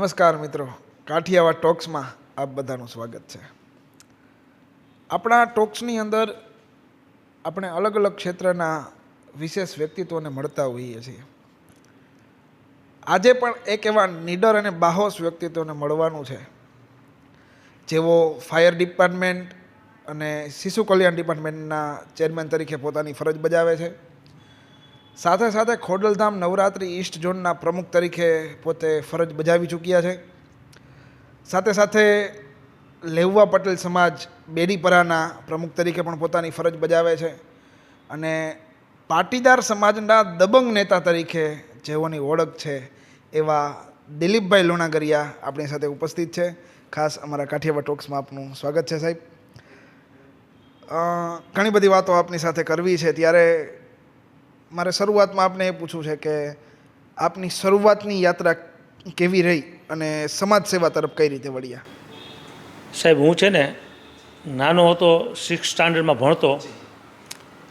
નમસ્કાર મિત્રો, કાઠિયાવાડ ટોક્સમાં આપ બધાનું સ્વાગત છે. આપણા ટોક્સની અંદર આપણે અલગ અલગ ક્ષેત્રના વિશેષ વ્યક્તિત્વોને મળતા હોઈએ છીએ. આજે પણ એક એવા નીડર અને બાહોશ વ્યક્તિત્વને મળવાનું છે જેઓ ફાયર ડિપાર્ટમેન્ટ અને શિશુ કલ્યાણ ડિપાર્ટમેન્ટના ચેરમેન તરીકે પોતાની ફરજ બજાવે છે. સાથે સાથે ખોડલધામ નવરાત્રિ ઈસ્ટ ઝોનના પ્રમુખ તરીકે પોતે ફરજ બજાવી ચૂક્યા છે. સાથે સાથે લેઉવા પટેલ સમાજ બેડીપરાના પ્રમુખ તરીકે પણ પોતાની ફરજ બજાવે છે અને પાટીદાર સમાજના દબંગ નેતા તરીકે જેઓની ઓળખ છે એવા દિલીપભાઈ લુણાગરિયા આપણી સાથે ઉપસ્થિત છે. ખાસ અમારા કાઠિયાવાડ ટોક્સમાં આપનું સ્વાગત છે સાહેબ. ઘણી બધી વાતો આપની સાથે કરવી છે, ત્યારે મારે શરૂઆતમાં આપને એ પૂછવું છે કે આપની શરૂઆતની યાત્રા કેવી રહી અને સમાજ સેવા તરફ કઈ રીતે વળ્યા? સાહેબ, હું છે ને નાનો હતો, 6th સ્ટાન્ડર્ડમાં ભણતો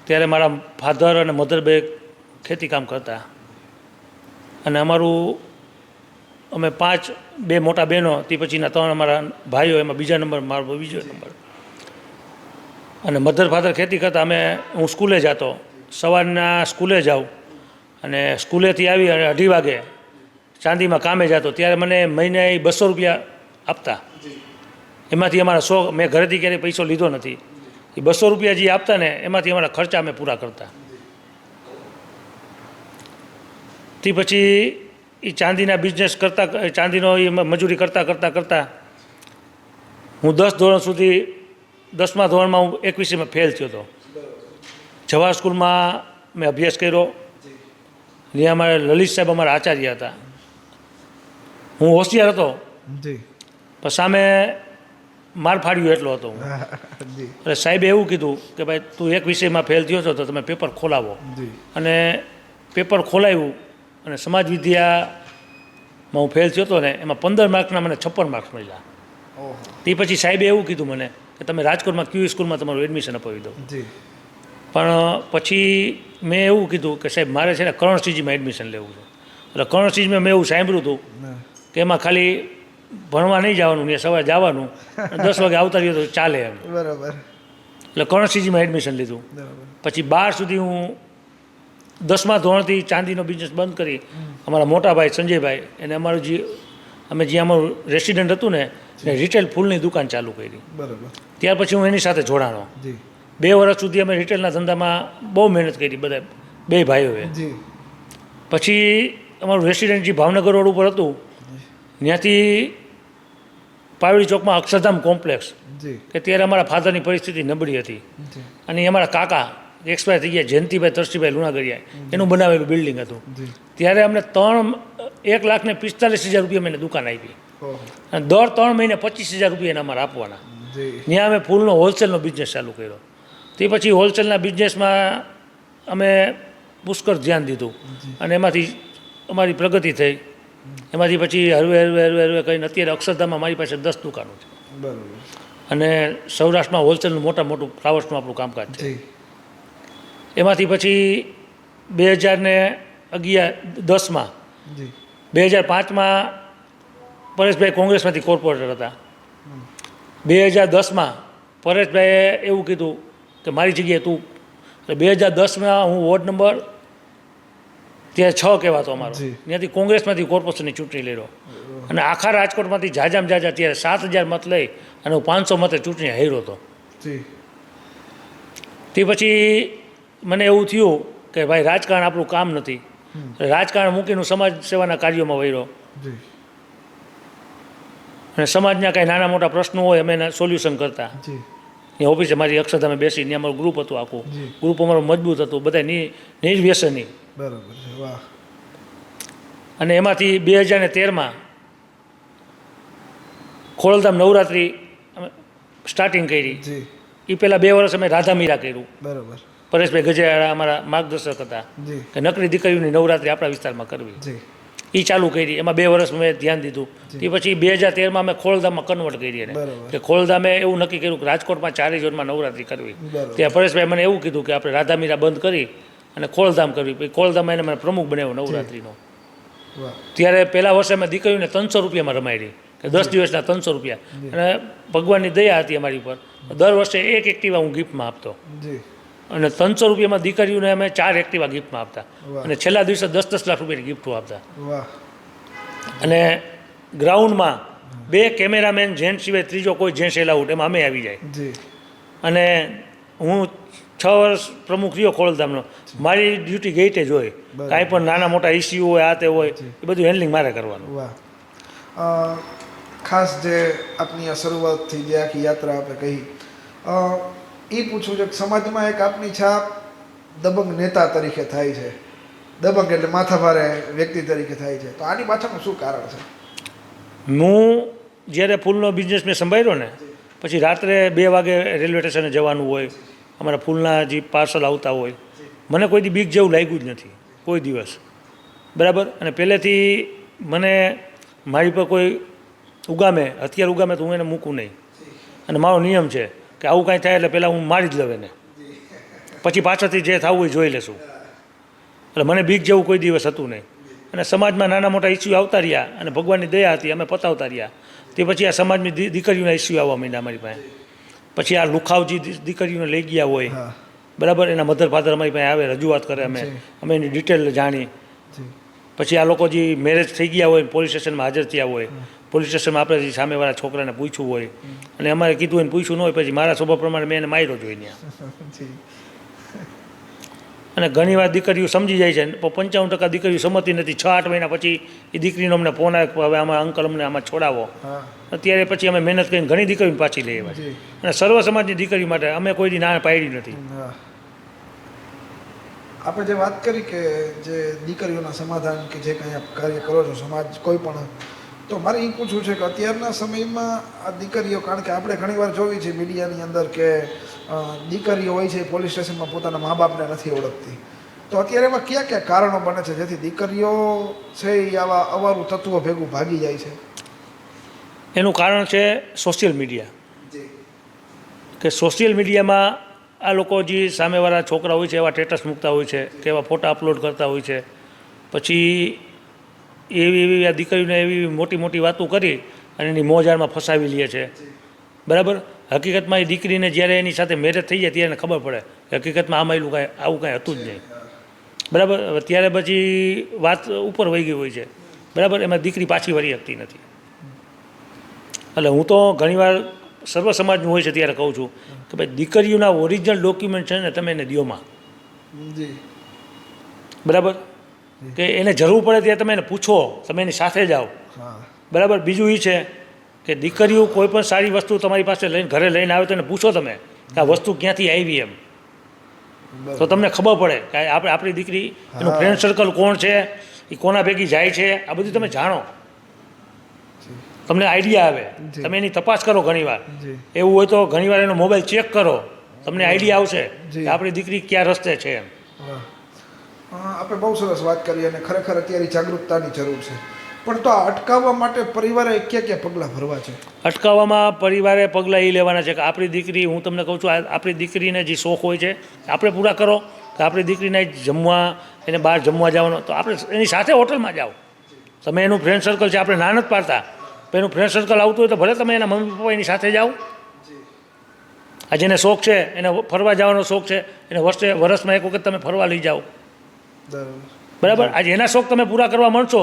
ત્યારે મારા ફાધર અને મધર બે ખેતી કામ કરતા અને અમે 5 બે મોટા બહેનો, તે પછીના 3 અમારા ભાઈઓ, એમાં બીજા નંબર મારો બીજો નંબર. અને મધર ફાધર ખેતી કરતા. હું સ્કૂલે જતો, સવારના સ્કૂલે જાઉં અને સ્કૂલેથી આવી અને 2:30 વાગે ચાંદીમાં કામે જતો. ત્યારે મને મહિને 200 રૂપિયા આપતા. એમાંથી અમારા શોખ, મેં ઘરેથી ક્યારેય પૈસો લીધો નથી. એ 200 રૂપિયા જે આપતા ને એમાંથી અમારા ખર્ચા અમે પૂરા કરતા. તે પછી એ ચાંદીના બિઝનેસ કરતાં, ચાંદીનો એ મજૂરી કરતાં હું 10 ધોરણ સુધી, 10મા ધોરણમાં હું 21મીમાં ફેલ થયો હતો. જવાહર સ્કૂલમાં મેં અભ્યાસ કર્યો. ત્યાં અમારે લલિત સાહેબ અમારા આચાર્ય હતા. હું હોશિયાર હતો પણ સામે માર ફાડ્યું એટલો હતો હું. એટલે સાહેબે એવું કીધું કે ભાઈ તું એક વિષયમાં ફેલ થયો છો તો તમે પેપર ખોલાવો. અને પેપર ખોલાવ્યું અને સમાજ વિદ્યામાં હું ફેલ થયો હતો ને એમાં 15 માર્કના મને 56 માર્ક્સ મળ્યા. તે પછી સાહેબે એવું કીધું મને કે તમે રાજકોટમાં ક્યુ સ્કૂલમાં તમારું એડમિશન અપાવી દો. પણ પછી મેં એવું કીધું કે સાહેબ મારે છે ને કરણસિંહજીમાં એડમિશન લેવું છે. એટલે કરણસિંહમાં મેં એવું સાંભળ્યું હતું કે એમાં ખાલી ભણવા નહીં જવાનું, ને સવારે જવાનું, 10 વાગે આવતા રહ્યો તો ચાલે એમ. બરાબર. એટલે કરણસિંહજીમાં એડમિશન લીધું. પછી 12 સુધી હું 10મા ધોરણથી ચાંદીનો બિઝનેસ બંધ કરી અમારા મોટા ભાઈ સંજયભાઈ એને અમે જ્યાં અમારું રેસિડન્ટ હતું ને રિટેલ ફૂલની દુકાન ચાલુ કરી. બરાબર. ત્યાર પછી હું એની સાથે જોડાણો. 2 વર્ષ સુધી અમે રિટેલના ધંધામાં બહુ મહેનત કરી બધા 2 ભાઈઓએ. પછી અમારું રેસિડન્ટ જે ભાવનગર રોડ ઉપર હતું ત્યાંથી પાવડી ચોકમાં અક્ષરધામ કોમ્પ્લેક્સ, કે ત્યારે અમારા ફાધરની પરિસ્થિતિ નબળી હતી અને અમારા કાકા એક્સપાયર થઈ ગયા જયંતિભાઈ તરસીભાઈ લુણાગરિયા, એનું બનાવેલું બિલ્ડિંગ હતું. ત્યારે અમને 1,45,000 રૂપિયા મેં દુકાન આપી અને દર 3 મહિને 25,000 રૂપિયા એને અમારે આપવાના. ત્યાં અમે ફૂલનો હોલસેલનો બિઝનેસ ચાલુ કર્યો. તે પછી હોલસેલના બિઝનેસમાં અમે પુષ્કળ ધ્યાન દીધું અને એમાંથી અમારી પ્રગતિ થઈ. એમાંથી પછી હરવે કરીને અત્યારે અક્ષરધામમાં મારી પાસે 10 દુકાનો છે. બરાબર. અને સૌરાષ્ટ્રમાં હોલસેલનું મોટું ફ્લાવર્સનું આપણું કામકાજ છે. એમાંથી પછી 2010માં 2005માં પરેશભાઈ કોંગ્રેસમાંથી કોર્પોરેટર હતા. 2010માં પરેશભાઈએ એવું કીધું કે મારી જગ્યાએ તું. એટલે 2010માં હું વોર્ડ નંબર ત્યાં 6 કહેવાતો અમારો, ત્યાંથી કોંગ્રેસમાંથી કોર્પોરેશનની ચૂંટણી લડ્યો અને આખા રાજકોટમાંથી જાજામાં જાજા ત્યારે 7,000 મત લઈ અને હું 500 મતે ચૂંટણી હાર્યો હતો. તે પછી મને એવું થયું કે ભાઈ રાજકારણ આપણું કામ નથી. રાજકારણ મૂકીને સમાજ સેવાના કાર્યોમાં વળ્યો અને સમાજના કાંઈ નાના મોટા પ્રશ્નો હોય અમે એના સોલ્યુશન કરતા. એ ઓફિસે મારી અક્ષરધામે બેસી, ત્યાં અમારું ગ્રુપ હતું, આખું ગ્રુપ અમારું મજબૂત હતું, બધા નિર્વ્યસની. બરાબર. વાહ. અને એમાંથી 2013માં ખોડલધામ નવરાત્રિ અમે સ્ટાર્ટિંગ કરી. એ પહેલાં 2 વર્ષ અમે રાધા મીરા કર્યું. બરાબર. પરેશભાઈ ગજેવાળા અમારા માર્ગદર્શક હતા કે નકરી દીકરીઓની નવરાત્રિ આપણા વિસ્તારમાં કરવી. એ ચાલુ કરી. એમાં 2 વર્ષ મેં ધ્યાન દીધું. તે પછી 2013માં અમે ખોડલધામમાં કન્વર્ટ કરી એને કે ખોડલધામે એવું નક્કી કર્યું કે રાજકોટમાં 4 ઝોનમાં નવરાત્રિ કરવી. ત્યાં પરેશભાઈ મને એવું કીધું કે આપણે રાધા મીરા બંધ કરી અને ખોડલધામ કરવી. પછી ખોડલધામમાં એને મને પ્રમુખ બનાવ્યો નવરાત્રિનો. વાહ ત્યારે પહેલા વર્ષે અમે દીકરીઓને 300 રૂપિયામાં રમાડી કે 10 દિવસના 300 રૂપિયા. અને ભગવાનની દયા હતી અમારી ઉપર, દર વર્ષે એક એક્ટિવા હું ગિફ્ટમાં આપતો જી અને 300 રૂપિયામાં દીકરીઓને અમે 4 એક્ટિવા ગિફ્ટમાં આપતા વાહ. અને છેલ્લા દિવસે 10-10 લાખ રૂપિયાની ગિફ્ટો આપતા. વાહ અને ગ્રાઉન્ડમાં 2 કેમેરામેન જેન્ટ સિવાય ત્રીજો કોઈ જેન્ટ્સ એલાઉડ એમાં અમે આવી જાય. જી અને હું 6 વર્ષ પ્રમુખ રહ્યો ખોડલધામનો, મારી ડ્યુટી ગેટે જ હોય. બરાબર. કાંઈ પણ નાના મોટા ઇસ્યુ હોય આ તે હોય એ બધું હેન્ડલિંગ મારે કરવાનું. વાહ ખાસ જે આપની આ શરૂઆતથી જે આખી યાત્રા આપે કહી એ પૂછવું છે કે સમાજમાં એક આપની છાપ દબંગ નેતા તરીકે થાય છે. દબંગ એટલે માથાભારે વ્યક્તિ તરીકે થાય છે, તો આની પાછળનું શું કારણ છે? હું જ્યારે ફૂલનો બિઝનેસ મેં સંભાળ્યો ને પછી રાત્રે 2 વાગે રેલવે સ્ટેશને જવાનું હોય, અમારા ફૂલના જે પાર્સલ આવતા હોય, મને કોઈ દી બીક જેવું લાગ્યું જ નથી કોઈ દિવસ. બરાબર. અને પહેલેથી મને મારી પર કોઈ ઉગામે હથિયાર ઉગામે તો હું એને મૂકું નહીં. અને મારો નિયમ છે કે આવું કાંઈ થાય એટલે પહેલાં હું મારી જ લઉં એને, પછી પાછળથી જે થવું એ જોઈ લેશું. એટલે મને બીક જેવું કોઈ દિવસ હતું નહીં. અને સમાજમાં નાના મોટા ઇસ્યુ આવતા રહ્યા અને ભગવાનની દયા હતી અમે પતાવતા રહ્યા. તે પછી આ સમાજની દીકરીઓના ઇસ્યુ આવવા માંડ્યા અમારી પાસે. પછી આ લુખાવજી દીકરીઓને લઈ ગયા હોય, બરાબર, એના મધર ફાધર અમારી પાસે આવે, રજૂઆત કરે, અમે એની ડિટેલ જાણી. પછી આ લોકો જે મેરેજ થઈ ગયા હોય પોલીસ સ્ટેશનમાં હાજર થયા હોય, પોલીસ સ્ટેશનમાં આપણે જે સામેવાળા છોકરાને પૂછ્યું હોય અને અમારે કીધું હોય ને પૂછ્યું ન હોય, પછી મારા સ્વભાવ પ્રમાણે મેં એને માર્યો જોઈએ ત્યાં. અને ઘણીવાર દીકરીઓ સમજી જાય છે, 95% દીકરીઓ સમજતી નથી. 6-8 મહિના પછી એ દીકરીનો અમને ફોન આવે કે હવે આમાં અંકલ અમને આમાં છોડાવો. અત્યારે પછી અમે મહેનત કરીને ઘણી દીકરીઓને પાછી લઈ આવ્યા. અને સર્વ સમાજની દીકરી માટે અમે કોઈ દી ના પાડી નથી. આપણે જે વાત કરી કે જે દીકરીઓના સમાધાન કે જે કંઈ આપ કાર્ય કરો છો સમાજ કોઈ પણ, તો મારે એ પૂછવું છે કે અત્યારના સમયમાં આ દીકરીઓ, કારણ કે આપણે ઘણીવાર જોઈ છે મીડિયાની અંદર કે દીકરીઓ હોય છે પોલીસ સ્ટેશનમાં પોતાના મા બાપને નથી ઓળખતી, તો અત્યારે એમાં કયા કયા કારણો બને છે જેથી દીકરીઓ છે એ આવા અવારું તત્વો ભેગું ભાગી જાય છે? એનું કારણ છે સોશિયલ મીડિયા. કે સોશિયલ મીડિયામાં આ લોકો જે સામેવાળા છોકરા હોય છે એવા સ્ટેટસ મૂકતા હોય છે કે એવા ફોટા અપલોડ કરતા હોય છે. પછી એવી આ દીકરીઓને એવી મોટી મોટી વાતો કરી અને એની મોજારમાં ફસાવી લે છે. બરાબર. હકીકતમાં એ દીકરીને જ્યારે એની સાથે મેરેજ થઈ જાય ત્યારે એને ખબર પડે કે હકીકતમાં આમાં એલું કાંઈ આવું કાંઈ હતું જ નહીં. બરાબર. ત્યારે પછી વાત ઉપર વહી ગઈ હોય છે. બરાબર. એમાં દીકરી પાછી વળી શકતી નથી. એટલે હું તો ઘણીવાર સર્વ સમાજનું હોય છે ત્યારે કહું છું કે ભાઈ દીકરીઓના ઓરિજિનલ ડોક્યુમેન્ટ છે ને તમે એને દ્યોમાં. બરાબર. કે એને જરૂર પડે ત્યારે તમે એને પૂછો, તમે એની સાથે જાઓ. બરાબર. બીજું એ છે કે દીકરીઓ કોઈ પણ સારી વસ્તુ તમારી પાસે લઈને ઘરે લઈને આવે તો એને પૂછો તમે કે આ વસ્તુ ક્યાંથી આવી એમ, તો તમને ખબર પડે કે આપણી દીકરી એનું ફ્રેન્ડ સર્કલ કોણ છે, એ કોના ભેગી જાય છે, આ બધું તમે જાણો, તમને આઈડિયા આવે. તમે એની તપાસ કરો. ઘણીવાર એવું હોય તો ઘણીવાર એનો મોબાઈલ ચેક કરો, તમને આઈડિયા આવશે કે આપણી દીકરી ક્યાં રસ્તે છે એમ. આપણે બહુ સરસ વાત કરી અને ખરેખર અત્યારે જાગૃતતાની જરૂર છે, પણ તો આ અટકાવવા માટે પરિવારે ક્યાં ક્યાં પગલાં ભરવા છે? અટકાવવામાં પરિવારે પગલાં એ લેવાના છે કે આપણી દીકરી, હું તમને કહું છું, આપણી દીકરીને જે શોખ હોય છે આપણે પૂરા કરો. કે આપણી દીકરીને જમવા, એને બહાર જમવા જવાનો તો આપણે એની સાથે હોટલમાં જાઓ. તમે એનું ફ્રેન્ડ સર્કલ છે, આપણે ના નથી પાડતા, પણ એનું ફ્રેન્ડ સર્કલ આવતું હોય તો ભલે તમે એના મમ્મી પપ્પા એની સાથે જાઓ. આ જેને શોખ છે, એને ફરવા જવાનો શોખ છે, એને વર્ષમાં એક વખત તમે ફરવા લઈ જાઓ. બરાબર. આજે એના શોખ તમે પૂરા કરવા માંડશો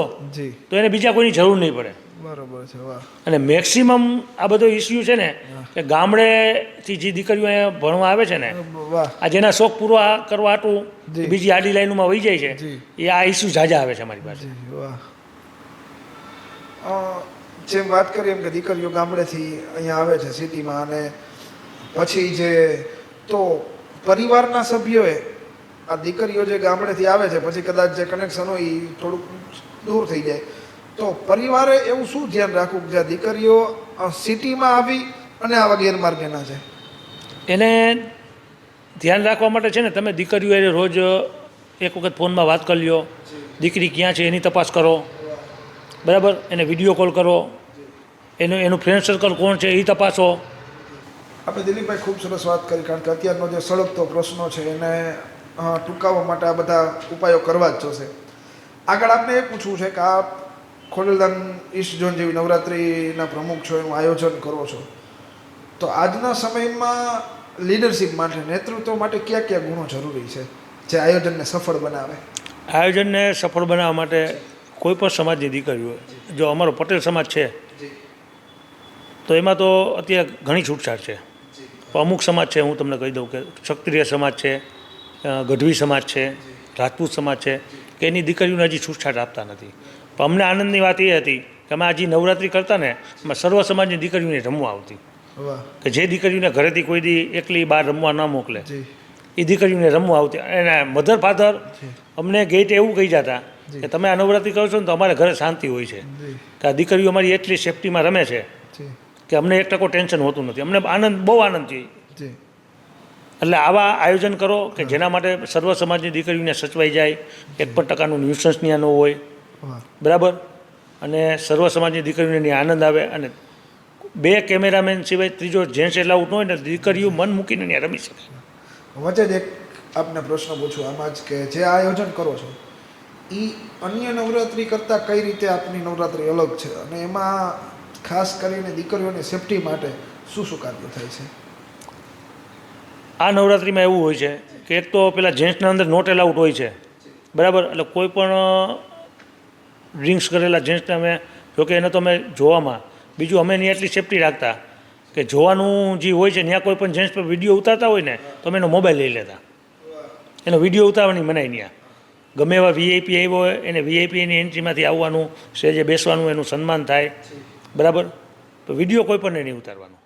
તો એને બીજા કોઈની જરૂર નહીં પડે. બરાબર છે. અને મેક્સિમમ આ બધો ઇસ્યુ છે ને કે ગામડેથી જે દીકરીઓ અહીંયા ભણવા આવે છે ને, આ જેના શોખ પૂરા કરવા હાટું બીજી આડી લાઈનમાં વહી જાય છે, એ આ ઇસ્યુ ઝાઝા આવે છે અમારી પાસે. જેમ વાત કરી એમ કે દીકરીઓ ગામડેથી અહીંયા આવે છે સિટીમાં, અને પછી જે તો પરિવારના સભ્યોએ આ દીકરીઓ જે ગામડેથી આવે છે પછી કદાચ જે કનેક્શન હોય એ થોડુંક દૂર થઈ જાય, તો પરિવારે એવું શું ધ્યાન રાખવું કે દીકરીઓ સિટીમાં આવી અને આવા ગેરમાર્ગે ના છે? એને ધ્યાન રાખવા માટે છે ને તમે દીકરીઓ એને રોજ એક વખત ફોનમાં વાત કરી લ્યો, દીકરી ક્યાં છે એની તપાસ કરો. બરાબર. એને વિડીયો કોલ કરો, એનું ફ્રેન્ડ સર્કલ કોણ છે એ તપાસો. આપણે દિલીપભાઈ ખૂબ સરસ વાત કરી, કારણ કે અત્યારનો જે સળગતો પ્રશ્નો છે એને ટૂંકાવવા માટે આ બધા ઉપાયો કરવા જ જોશે. આગળ આપને એ પૂછવું છે કે આપ ખોડલધામ ઈસ્ટ ઝોન જેવી નવરાત્રિના પ્રમુખ છો, એનું આયોજન કરો છો, તો આજના સમયમાં લીડરશિપ માટે, નેતૃત્વ માટે કયા કયા ગુણો જરૂરી છે જે આયોજનને સફળ બનાવે? આયોજનને સફળ બનાવવા માટે કોઈ પણ સમાજની દીકરીઓ, જો અમારો પટેલ સમાજ છે તો એમાં તો અત્યારે ઘણી છૂટછાટ છે. પણ અમુક સમાજ છે, હું તમને કહી દઉં કે ક્ષત્રિય સમાજ છે, ગઢવી સમાજ છે, રાજપૂત સમાજ છે, કે એની દીકરીઓને હજી છૂટછાટ આપતા નથી. પણ અમને આનંદની વાત એ હતી કે અમે હજી નવરાત્રિ કરતા ને એમાં સર્વ સમાજની દીકરીઓને રમવા આવતી, વાહ, કે જે દીકરીઓને ઘરેથી કોઈ દી એકલી બહાર રમવા ના મોકલે જી એ દીકરીઓને રમવા આવતી. અને મધર ફાધર અમને ગેટ એવું કહી જતા કે તમે આ નવરાત્રિ કરો છો ને તો અમારે ઘરે શાંતિ હોય છે, જી કે આ દીકરીઓ અમારી એટલી સેફટીમાં રમે છે જી કે અમને એક ટકો ટેન્શન હોતું નથી. અમને આનંદ, બહુ આનંદ છે. જી એટલે આવા આયોજન કરો કે જેના માટે સર્વ સમાજની દીકરીઓને સચવાઈ જાય, એક પણ ટકાનું ન્યુસન્સ ત્યાં ન હોય, વાહ, બરાબર, અને સર્વ સમાજની દીકરીઓને ત્યાં આનંદ આવે. અને 2 કેમેરામેન સિવાય ત્રીજો જેન્ટ્સ એલાઉડ ન હોય ને દીકરીઓ મન મૂકીને ત્યાં રમી શકે. વચ્ચે જ એક આપને પ્રશ્ન પૂછું આમાં જ કે જે આયોજન કરો છો એ અન્ય નવરાત્રિ કરતાં કઈ રીતે આપની નવરાત્રિ અલગ છે, અને એમાં ખાસ કરીને દીકરીઓની સેફટી માટે શું શું કાર્યો થાય છે? આ નવરાત્રિમાં એવું હોય છે કે એક તો પેલા જેન્ટ્સના અંદર નોટ એલાઉડ હોય છે, બરાબર, એટલે કોઈ પણ ડ્રિંક્સ કરેલા જેન્ટ્સને અમે, જોકે એને તો અમે જોવામાં, બીજું અમે એની એટલી સેફટી રાખતા કે જોવાનું જે હોય છે ત્યાં કોઈ પણ જેન્ટ્સ પર વિડીયો ઉતારતા હોય ને તો અમે એનો મોબાઈલ લઈ લેતા, એનો વિડીયો ઉતારવાની મનાઈ ત્યાં. ગમે એવા વીઆઈપી આવ્યો હોય એને વીઆઈપીની એન્ટ્રીમાંથી આવવાનું, સ્ટેજે બેસવાનું, એનું સન્માન થાય, બરાબર, તો વિડીયો કોઈ પણ નહીં ઉતારવાનો.